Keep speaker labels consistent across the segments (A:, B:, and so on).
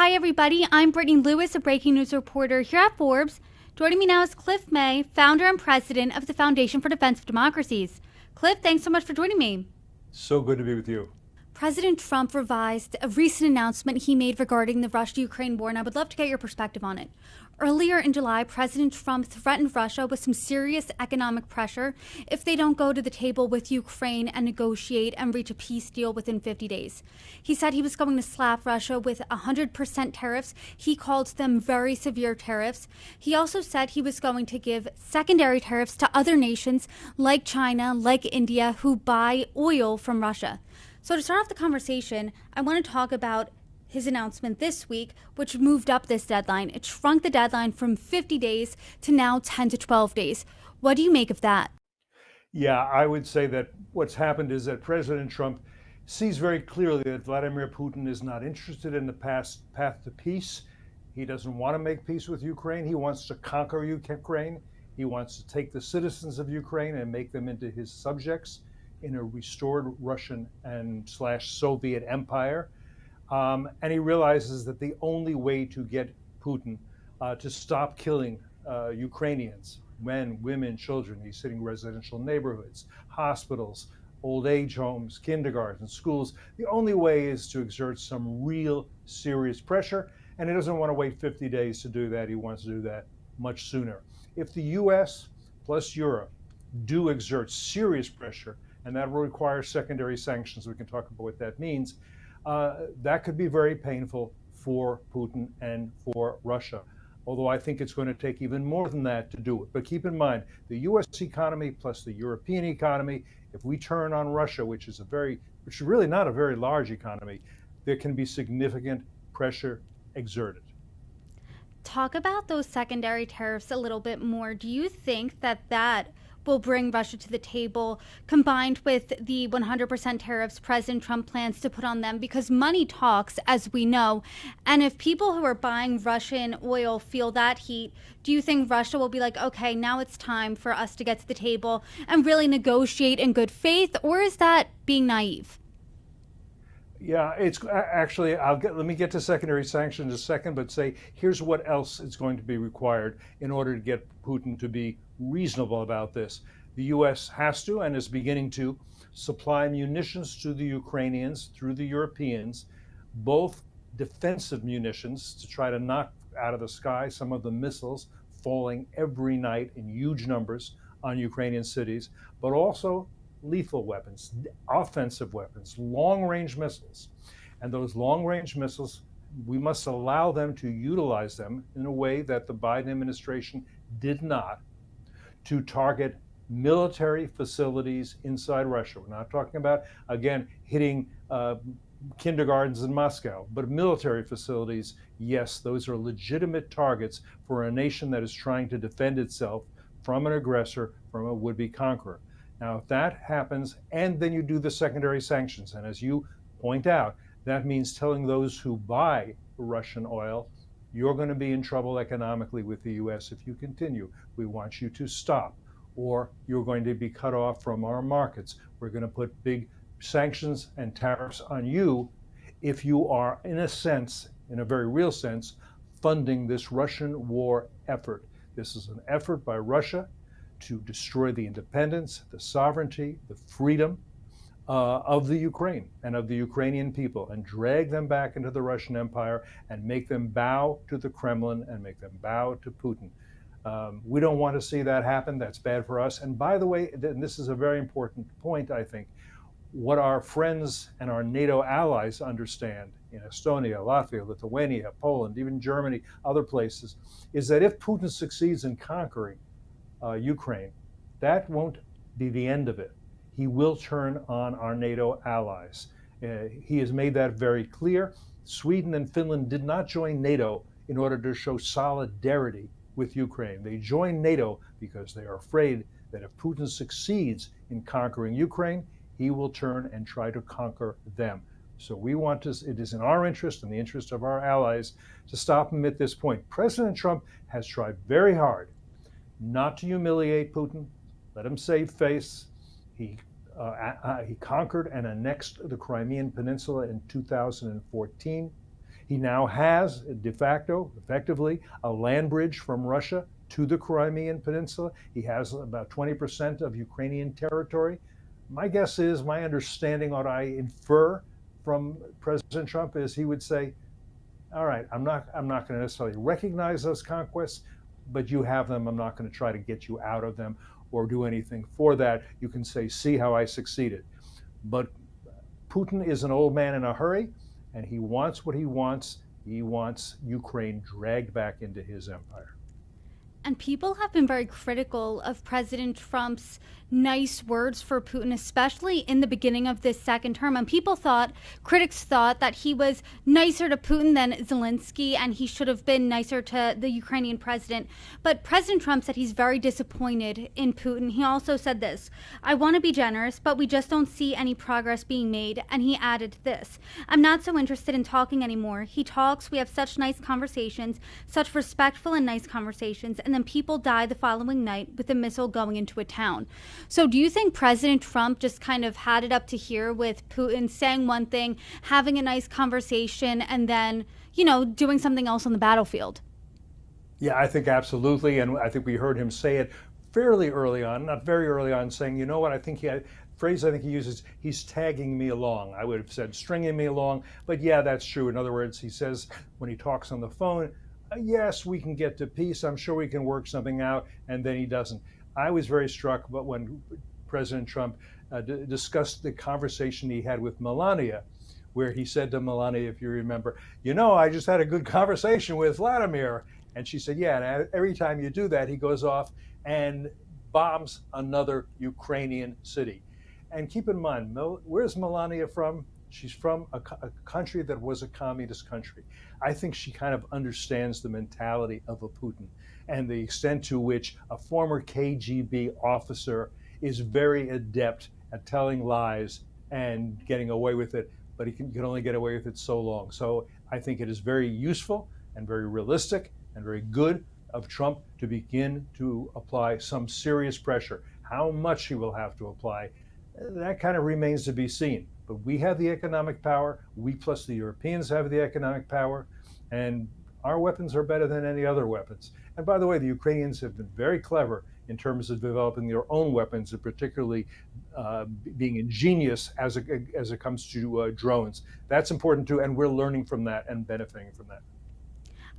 A: Hi, everybody. I'm Brittany Lewis, a breaking news reporter here at Forbes. Joining me now is Cliff May, founder and president of the Foundation for Defense of Democracies. Cliff, thanks so much for joining me.
B: So good to be with you.
A: President Trump revised a recent announcement he made regarding the Russia-Ukraine war, and I would love to get your perspective on it. Earlier in July, President Trump threatened Russia with some serious economic pressure if they don't go to the table with Ukraine and negotiate and reach a peace deal within 50 days. He said he was going to slap Russia with 100% tariffs. He called them very severe tariffs. He also said he was going to give secondary tariffs to other nations like China, like India, who buy oil from Russia. So to start off the conversation, I want to talk about his announcement this week, which moved up this deadline. It shrunk the deadline from 50 days to now 10 to 12 days. What do you make of that?
B: Yeah, I would say that what's happened is that President Trump sees very clearly that Vladimir Putin is not interested in the path to peace. He doesn't want to make peace with Ukraine. He wants to conquer Ukraine. He wants to take the citizens of Ukraine and make them into his subjects in a restored Russian and / Soviet empire. And he realizes that the only way to get Putin to stop killing Ukrainians, men, women, children, he's hitting residential neighborhoods, hospitals, old age homes, kindergartens, schools. The only way is to exert some real serious pressure. And he doesn't want to wait 50 days to do that. He wants to do that much sooner. If the US plus Europe do exert serious pressure, and that will require secondary sanctions, we can talk about what that means, that could be very painful for Putin and for Russia. Although I think it's going to take even more than that to do it. But keep in mind, the US economy plus the European economy, if we turn on Russia, which is really not a very large economy, there can be significant pressure exerted.
A: Talk about those secondary tariffs a little bit more. Do you think that will bring Russia to the table, combined with the 100% tariffs President Trump plans to put on them? Because money talks, as we know. And if people who are buying Russian oil feel that heat, do you think Russia will be like, okay, now it's time for us to get to the table and really negotiate in good faith? Or is that being naive?
B: Yeah, it's actually, let me get to secondary sanctions in a second, but say, here's what else is going to be required in order to get Putin to be reasonable about this. The US has to, and is beginning to, supply munitions to the Ukrainians through the Europeans, both defensive munitions to try to knock out of the sky some of the missiles falling every night in huge numbers on Ukrainian cities, but also lethal weapons, offensive weapons, long-range missiles. And those long-range missiles, we must allow them to utilize them in a way that the Biden administration did not, to target military facilities inside Russia. We're not talking about, again, hitting kindergartens in Moscow, but military facilities, yes, those are legitimate targets for a nation that is trying to defend itself from an aggressor, from a would-be conqueror. Now, if that happens, and then you do the secondary sanctions, and as you point out, that means telling those who buy Russian oil, you're going to be in trouble economically with the US if you continue. We want you to stop, or you're going to be cut off from our markets. We're going to put big sanctions and tariffs on you if you are, in a sense, in a very real sense, funding this Russian war effort. This is an effort by Russia to destroy the independence, the sovereignty, the freedom of the Ukraine and of the Ukrainian people, and drag them back into the Russian Empire and make them bow to the Kremlin and make them bow to Putin. We don't want to see that happen. That's bad for us. And by the way, and this is a very important point, I think, what our friends and our NATO allies understand in Estonia, Latvia, Lithuania, Poland, even Germany, other places, is that if Putin succeeds in conquering Ukraine, that won't be the end of it. He will turn on our NATO allies. He has made that very clear. Sweden and Finland did not join NATO in order to show solidarity with Ukraine. They joined NATO because they are afraid that if Putin succeeds in conquering Ukraine, he will turn and try to conquer them. So we want to, it is in our interest and the interest of our allies to stop him at this point. President Trump has tried very hard not to humiliate Putin, let him save face. He conquered and annexed the Crimean Peninsula in 2014. He now has, de facto, effectively, a land bridge from Russia to the Crimean Peninsula. He has about 20% of Ukrainian territory. My guess is, my understanding, what I infer from President Trump is he would say, all right, I'm not going to necessarily recognize those conquests, but you have them. I'm not going to try to get you out of them or do anything for that. You can say, see how I succeeded. But Putin is an old man in a hurry, and he wants what he wants. He wants Ukraine dragged back into his empire.
A: And people have been very critical of President Trump's nice words for Putin, especially in the beginning of this second term. And critics thought that he was nicer to Putin than Zelensky, and he should have been nicer to the Ukrainian president. But President Trump said he's very disappointed in Putin. He also said this: I want to be generous, but we just don't see any progress being made. And he added this: I'm not so interested in talking anymore. He talks, we have such nice conversations, such respectful and nice conversations, and then people die the following night with a missile going into a town. So do you think President Trump just kind of had it up to here with Putin saying one thing, having a nice conversation, and then, doing something else on the battlefield?
B: Yeah, I think absolutely. And I think we heard him say it fairly early on, not very early on, saying, you know what, phrase I think he uses, he's tagging me along. I would have said stringing me along, but yeah, that's true. In other words, he says when he talks on the phone, yes, we can get to peace. I'm sure we can work something out. And then he doesn't. I was very struck but when President Trump discussed the conversation he had with Melania, where he said to Melania, if you remember, I just had a good conversation with Vladimir. And she said, yeah, and every time you do that, he goes off and bombs another Ukrainian city. And keep in mind, where's Melania from? She's from a country that was a communist country. I think she kind of understands the mentality of a Putin and the extent to which a former KGB officer is very adept at telling lies and getting away with it, but he can only get away with it so long. So I think it is very useful and very realistic and very good of Trump to begin to apply some serious pressure. How much he will have to apply, that kind of remains to be seen. But we have the economic power, we plus the Europeans have the economic power, and our weapons are better than any other weapons. And by the way, the Ukrainians have been very clever in terms of developing their own weapons, and particularly being ingenious as it comes to drones. That's important too, and we're learning from that and benefiting from that.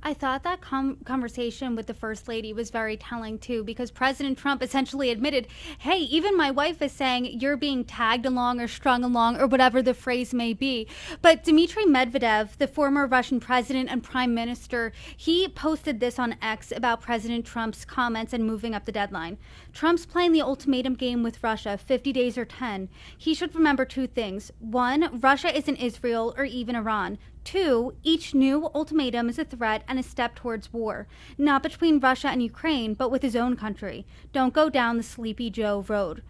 A: I thought that conversation with the First Lady was very telling, too, because President Trump essentially admitted, hey, even my wife is saying you're being tagged along or strung along or whatever the phrase may be. But Dmitry Medvedev, the former Russian president and prime minister, he posted this on X about President Trump's comments and moving up the deadline. Trump's playing the ultimatum game with Russia, 50 days or 10. He should remember two things. One, Russia isn't Israel or even Iran. Two, each new ultimatum is a threat and a step towards war, not between Russia and Ukraine, but with his own country. Don't go down the Sleepy Joe road.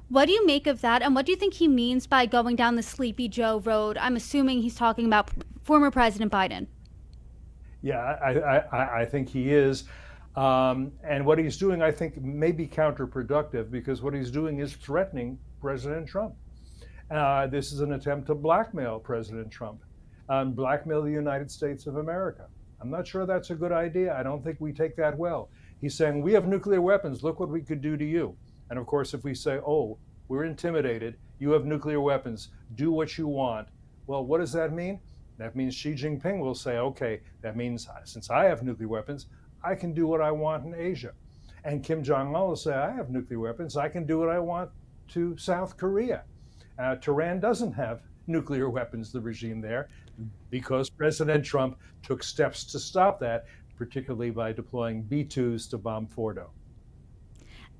A: What do you make of that, and what do you think he means by going down the Sleepy Joe road? I'm assuming he's talking about former President Biden.
B: Yeah, I think he is. And what he's doing, I think, may be counterproductive, because what he's doing is threatening President Trump. This is an attempt to blackmail President Trump. Blackmail the United States of America. I'm not sure that's a good idea. I don't think we take that well. He's saying, we have nuclear weapons. Look what we could do to you. And of course, if we say, oh, we're intimidated, you have nuclear weapons, do what you want. Well, what does that mean? That means Xi Jinping will say, okay, that means since I have nuclear weapons, I can do what I want in Asia. And Kim Jong-un will say, I have nuclear weapons, I can do what I want to South Korea. Tehran doesn't have nuclear weapons, the regime there, because President Trump took steps to stop that, particularly by deploying B-2s to bomb Fordo.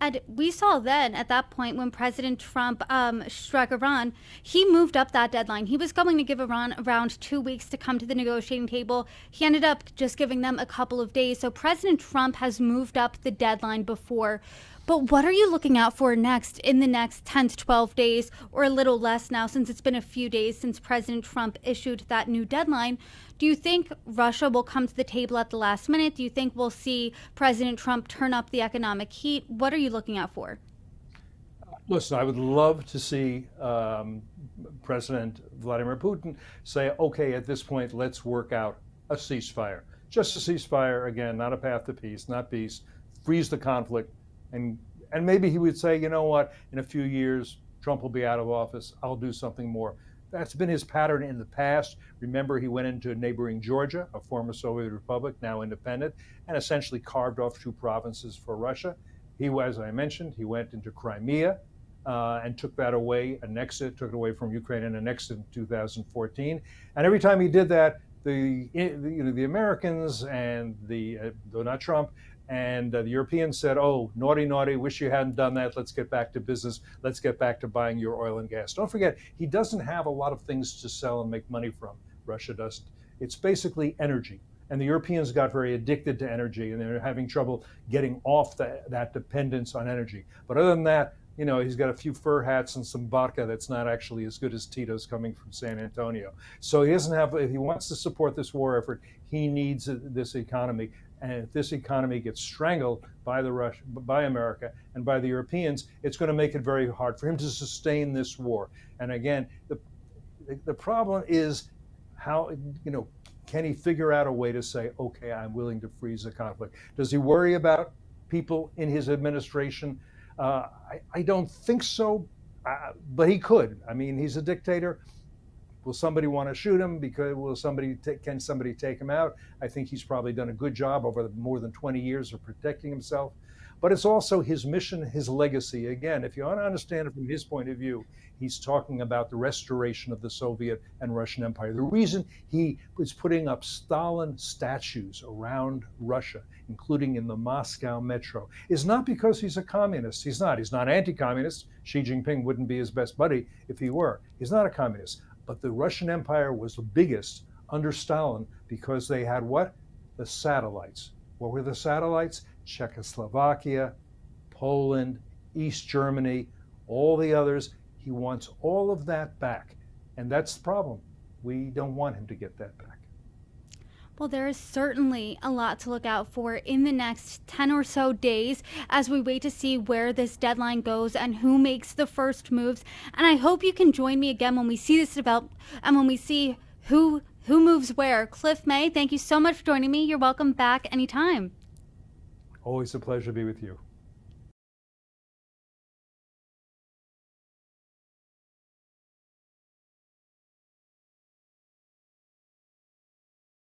A: And we saw then, at that point, when President Trump struck Iran, he moved up that deadline. He was going to give Iran around 2 weeks to come to the negotiating table. He ended up just giving them a couple of days. So President Trump has moved up the deadline before. But what are you looking out for next in the next 10 to 12 days, or a little less now, since it's been a few days since President Trump issued that new deadline? Do you think Russia will come to the table at the last minute? Do you think we'll see President Trump turn up the economic heat? What are you looking out for?
B: Listen, I would love to see President Vladimir Putin say, okay, at this point, let's work out a ceasefire. Just a ceasefire, again, not a path to peace, not peace. Freeze the conflict, and maybe he would say, you know what, in a few years, Trump will be out of office. I'll do something more. That's been his pattern in the past. Remember, he went into neighboring Georgia, a former Soviet republic, now independent, and essentially carved off 2 provinces for Russia. He, as I mentioned, he went into Crimea and took that away, took it away from Ukraine and annexed it in 2014. And every time he did that, the Americans and though not Trump, and the Europeans said, oh, naughty, naughty, wish you hadn't done that. Let's get back to business. Let's get back to buying your oil and gas. Don't forget, he doesn't have a lot of things to sell and make money from. Russia doesn't. It's basically energy. And the Europeans got very addicted to energy, and they're having trouble getting off that dependence on energy. But other than that, he's got a few fur hats and some vodka that's not actually as good as Tito's coming from San Antonio. So he doesn't have, if he wants to support this war effort, he needs this economy. And if this economy gets strangled by by America and by the Europeans, it's going to make it very hard for him to sustain this war. And again, the problem is how, can he figure out a way to say, okay, I'm willing to freeze the conflict? Does he worry about people in his administration? I don't think so, but he could. I mean, he's a dictator. Will somebody want to shoot him? Because can somebody take him out? I think he's probably done a good job over more than 20 years of protecting himself. But it's also his mission, his legacy. Again, if you want to understand it from his point of view, he's talking about the restoration of the Soviet and Russian Empire. The reason he was putting up Stalin statues around Russia, including in the Moscow metro, is not because he's a communist. He's not. He's not anti-communist. Xi Jinping wouldn't be his best buddy if he were. He's not a communist. But the Russian Empire was the biggest under Stalin because they had what? The satellites. What were the satellites? Czechoslovakia, Poland, East Germany, all the others. He wants all of that back. And that's the problem. We don't want him to get that back.
A: Well, there is certainly a lot to look out for in the next 10 or so days as we wait to see where this deadline goes and who makes the first moves. And I hope you can join me again when we see this develop and when we see who moves where. Cliff May, thank you so much for joining me. You're welcome back anytime.
B: Always a pleasure to be with you.